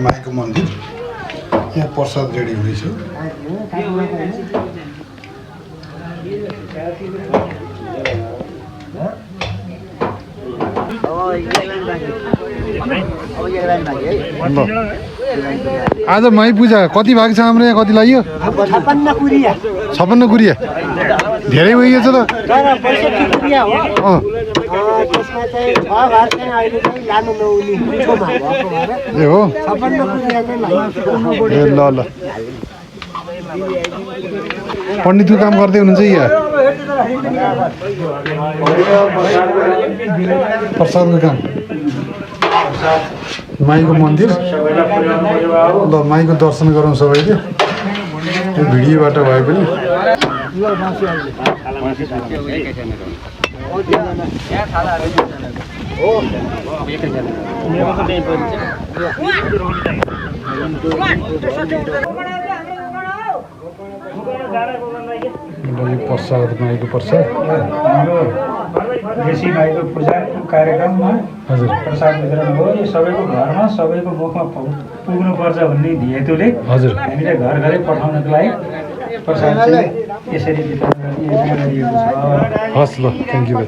माईको मन्दिर यहाँ प्रसाद रेडी हुँदैछ आज माई पूजा कति भाग छ हाम्रो यहाँ कति लाग्यो 56 कुरिया धेरै भइयो छ त ए हो ए ल ल पण्डितको काम गर्दै हुनुहुन्छ यहाँ प्रसादको काम माईको मन्दिर ल माईको दर्शन गरौँ सबैले यो भिडियोबाट भए पनि प्रसाद माईको प्रसाद देशी माईको पूजा कार्यक्रममा हजुर प्रसाद वितरण हो। यो सबैको घरमा सबैको मुखमा पुग्नुपर्छ भन्ने हेतुले हजुर हामीले घर घरै पठाउनको लागि प्रसाद चाहिँ यसरी वितरण गरिएको छ। हस् ल थ्याङ्क यू भाइ